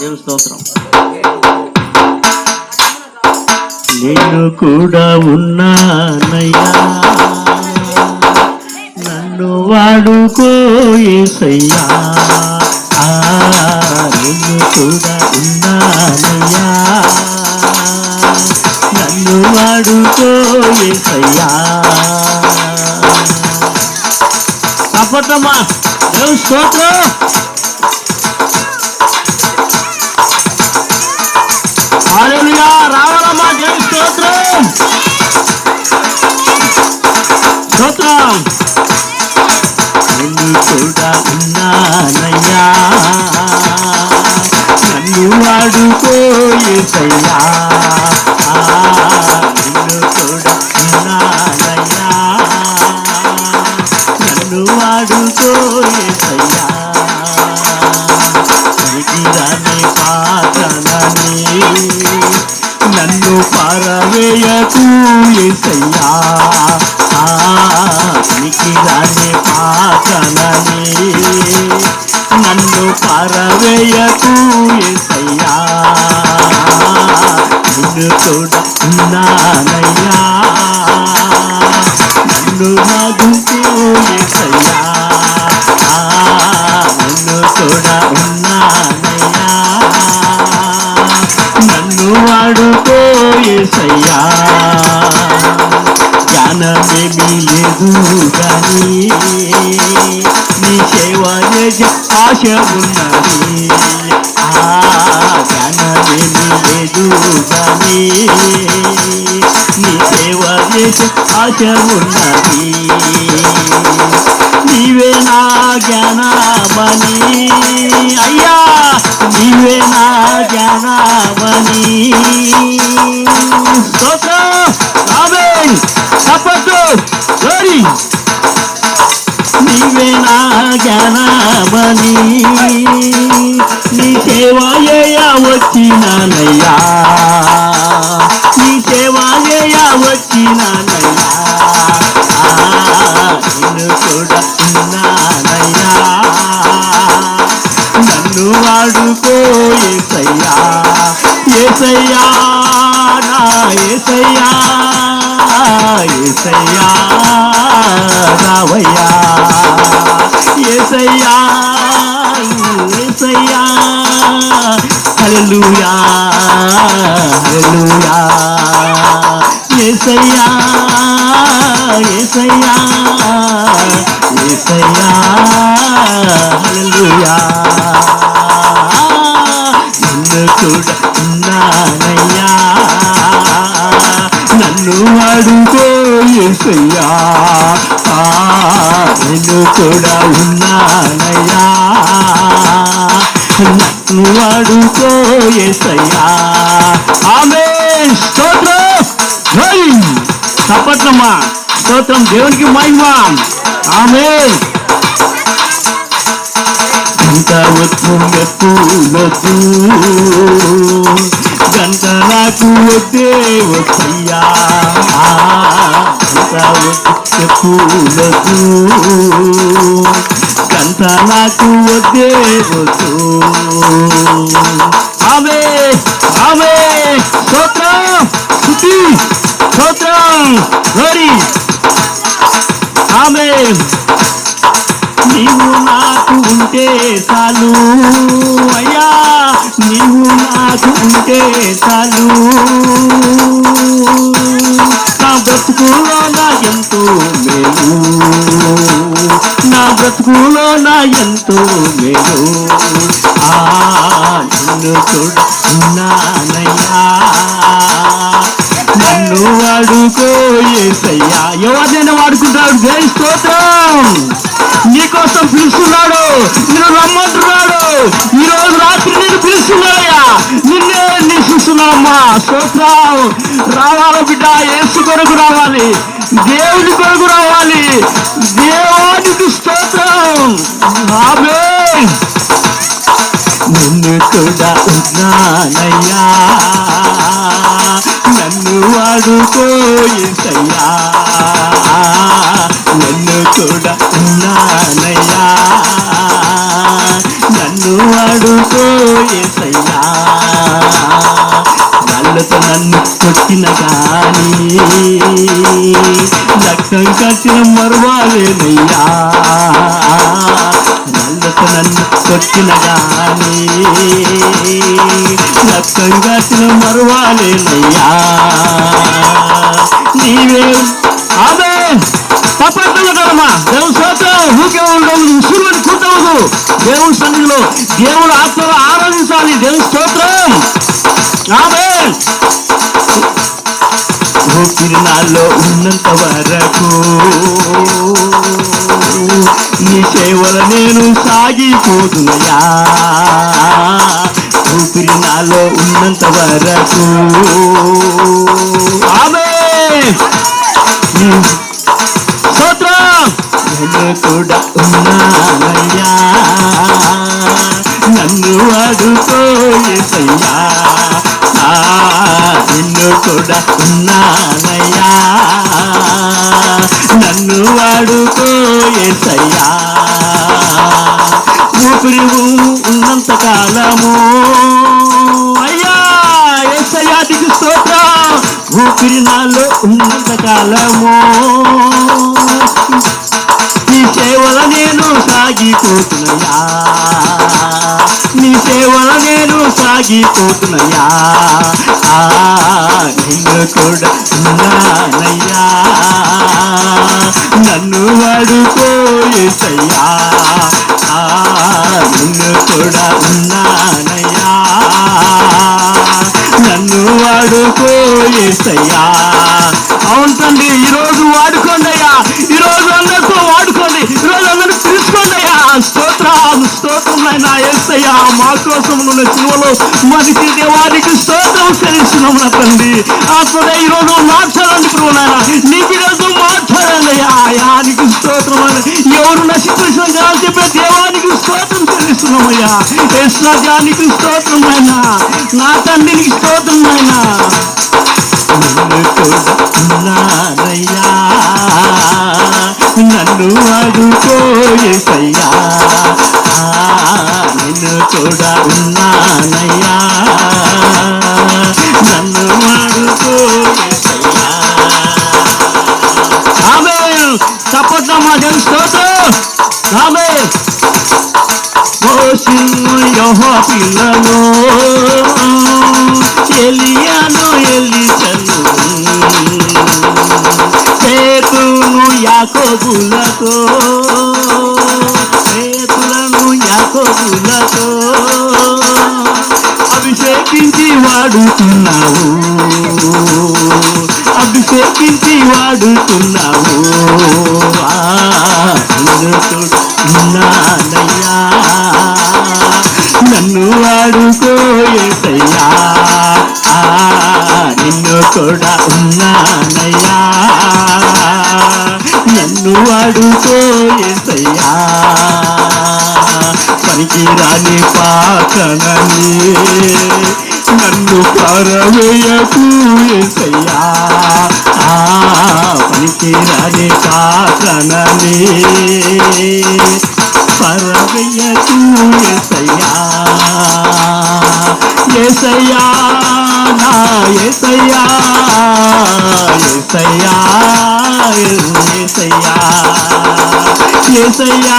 దేవుని స్తోత్రం. నేను కూడా ఉన్నానయ్యా, నన్ను వాడుకో యేసయ్యా. నేను కూడా ఉన్నానయ్యా, నన్ను వాడుకో యేసయ్యా. తప్పటమ్మా దేవుని స్తోత్రం. హల్లెలూయా, రావాలమ్మా దేవుని స్తోత్రం. స్తోత్రం. నేను కూడా ఉన్నానయ్యా, నన్ను వాడుకో యేసయ్యా. నిన్ను కూడా ఉన్నానయ్యా, నన్ను వాడుకో యేసయ్యా. పనికిరాని పాత్రనని నన్ను పారవేయకు యేసయ్యా. పనికిరాని పాత్రనని నన్ను పారవేయకు యేసయ్యా. నిన్ను కూడా ఉన్నానయ్యా, నన్ను వాడుకో యేసయ్యా. నన్ను కూడా ఉన్నానయ్యా, నన్ను వాడుకో యేసయ్యా. జ్ఞానమేమీ లేదు కానీ నీ సేవ చేసే ఆశ ఉన్నది. జ్ఞానమేమీ లేదు కానీ నీ సేవ చేసే ఆశ ఉన్నది. నీవే నా జ్ఞానమణి అయ్యా, నీవే నా జ్ఞానమణి. స్తోత్రం. ఆమేన్. తప్పదు. గ్లోరీ. నీవే నా జ్ఞానమణి, నీ సేవ చేయ వచ్చినానయ్యా, నీ సేవ చేయ వచ్చినానయ్యా. నిన్ను కూడా ఉన్నానయ్యా, నన్ను వాడుకో యేసయ్యా. యేసయ్యా నా యేసయ్యా, యేసయ్యా రావయ్యా. యేసయ్యా యేసయ్యా. హల్లెలూయా హల్లెలూయా. యేసయ్యా యేసయ్యా యేసయ్యా. హల్లెలూయా. నిన్ను కూడా ఉన్నానయ్యా, నన్ను వాడుకో యేసయ్యా. నిన్ను కూడా ఉన్నానయ్యా, నన్ను వాడుకో యేసయ్యా. ఆమేన్. స్తోత్రం. తప్పట్లమ్మా. స్తోత్రం. దేవునికి మహిమ. ఆమేన్. గంట వద్దు మెప్పులొద్దు, గంట నాకు వద్దే వద్దయ్యా. గంట వద్దు మెప్పులొద్దు, గంట నాకు వద్దే వద్దు. ఆమేన్ ఆమేన్. స్తోత్రం. స్తుతి. స్తోత్రం. గ్లోరీ. ఆమేన్. నీవు నాకు ఉంటే చాలు అయ్యా, నీవు నాకు ఉంటే చాలు. నా బ్రతుకులో నా ఎంతో మేలు, నా బ్రతుకులో నా ఎంతో మేలు. నిన్ను కూడా ఉన్నానయ్యా, నన్ను వాడుకో యేసయ్యా. ఎవరినైనా వాడుకుంటాడు. దేవుని స్తోత్రం. నీకోసం పిలుస్తున్నాడు, నిన్ను రమ్మంటున్నాడు. ఈ రోజు రాత్రి నేను పిలుస్తున్నాడయ్యా, నిన్నే నిలుస్తున్నామ్మా. స్తోత్రం. రావాలి బిడ్డ, యేసు కొరకు రావాలి, దేవుని కొరకు రావాలి. దేవునికి స్తోత్రం. ఆమేన్. నిన్ను కూడా ఉన్నానయ్యా, నన్ను వాడుకో యేసయ్యా. నన్ను కూడా ఉన్నానయ్యా, నన్ను వాడుకో యేసయ్యా. రాళ్ళతో నన్ను కొట్టిన గాని రక్తం కట్టిన మరువాలేనయ్యా. రాళ్ళతో నన్ను కొట్టిన గాని రక్తం కట్టిన మరువాలేనయ్యా. నీవే ఆమె తప్పట్లు కదమ్మా. దేవుని స్తోత్రం. ఊకే ఉండవు, ఉసురుని కూర్చోవద్దు. దేవుని సన్నిధిలో దేవుడు ఆత్మలో ఆరాధించాలి. దేవుని స్తోత్రం. ఆమేన్. ఊపిరి నాలో ఉన్నంత వరకు నీ సేవల నేను సాగిపోతున్నయా. ఊపిరి నాలో ఉన్నంత వరకు ఆమేన్. స్తోత్రం. నన్ను కూడా ఉన్నానయ్యా. నన్ను వాడుకో యేసయ్యా. నిన్ను కూడా ఉన్నానయ్యా. నన్ను వాడుకో యేసయ్యా. ఊపిరి ఉన్నంత కాలము అయ్యా యేసయ్యా నీకు స్తోత్రం. ఊపిరి నాలో ఉన్నంత కాలము నీ సేవల నేను సాగిపోతున్నయా. నీ సేవల నేను సాగిపోతున్నయా. నిన్ను కూడా ఉన్నానయ్యా. నన్ను వాడుకో యేసయ్యా. నిన్ను కూడా ఉన్నానయ్యా. నన్ను వాడుకో యేసయ్యా. అవును తండ్రి, ఈరోజు వాడుకోండి అయ్యా. ఈరోజు అందరితో వాడుకోండి. ఈరోజు అందరూ తెలుసుకోండి అయ్యా. స్తోత్రాలు స్తోత్రం అయినా యేసయ్యా. మా కోసం ఉన్న శిలువలో మనిషి దేవానికి స్తోత్రం చెల్లిస్తున్నాం నా తండ్రి. ఆత్మదే ఈరోజు మార్చాలండి ప్రభు నాయన. నీకు ఈరోజు మార్చాలండి అయ్యా. యానికి స్తోత్రం అని ఎవరు నశించిన జనాలు చెప్పే దేవానికి స్తోత్రం చెల్లిస్తున్నామయ్యా. యేసునాథానికి స్తోత్రం అయినా. నా తండ్రికి స్తోత్రం అయినా. నన్ను కూడా ఉన్నానయ్యా. నన్ను వాడుకో యేసయ్యా. నిన్ను కూడా ఉన్నానయ్యా. నన్ను వాడుకో యేసయ్యా. ఆమేన్. తప్పకుండా దేవుని స్తోత్రం. ఆమేన్. మోషేను యెహోవా పిల్లను ఎలియాను ఎలీషను పేతురును యాకోబులతో అభిషేకించి వాడుతున్నావు. అభిషేకించి వాడుతున్నావు. ఉన్నానయ్యా. నన్ను వాడుకో యేసయ్యా. నిన్ను కూడా ఉన్నానయ్యా. నన్ను వాడుకో యేసయ్యా. పనికి రాని పాకనని నన్ను పారవేయకు యేసయ్యా. పనికి రాని పాకనని పారవేయకు యేసయ్యా. యేసయ్యా నా యేసయ్యా. యేసయ్యా యేసయ్యా. యేసయ్యా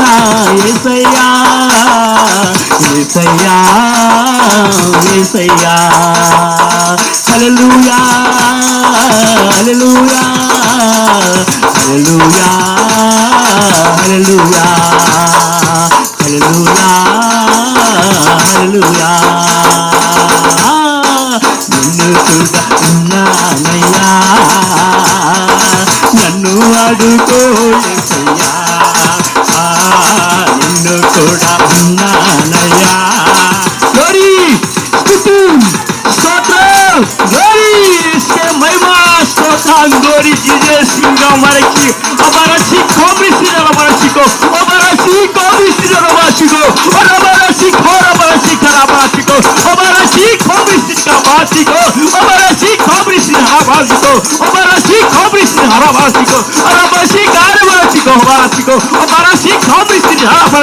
నా యేసయ్యా. యేసయ్యా యేసయ్యా. హల్లెలూయా హల్లెలూయా హల్లెలూయా హల్లెలూయా హల్లెలూయా హల్లెలూయా. నిన్ను కూడా ఉన్నానయ్యా. నన్ను వాడుకో యేసయ్యా. నిన్ను కూడా ఉన్నానయ్యా. గ్లోరీ స్తోత్రం. గ్లోరీ మహిమా స్తోత్రం. Glory Jesus kingdom maraki abarasi komisi na marasiko abarasi komisi na marasiko abarasi khora barasi khara barasiko abarasi komisi ka barasiko abarasi komisi na barasiko abarasi komisi na barasiko abarasi kare barasiko barasiko abarasi komisi na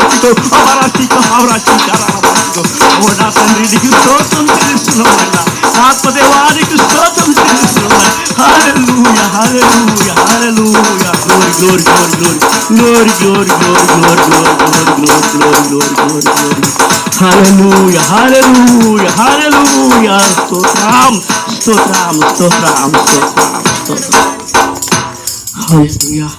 ఓ నా తండ్రి నీకు స్తోత్రం చెల్లిస్తున్నామయ్యా, ఆత్మదేవానికి స్తోత్రం చెల్లిస్తున్నాం. Hallelujah hallelujah hallelujah. Glory glory glory glory glory glory glory glory glory glory glory. Hallelujah hallelujah hallelujah. స్తోత్రం స్తోత్రం స్తోత్రం స్తోత్రం స్తోత్రం. హల్లెలూయా.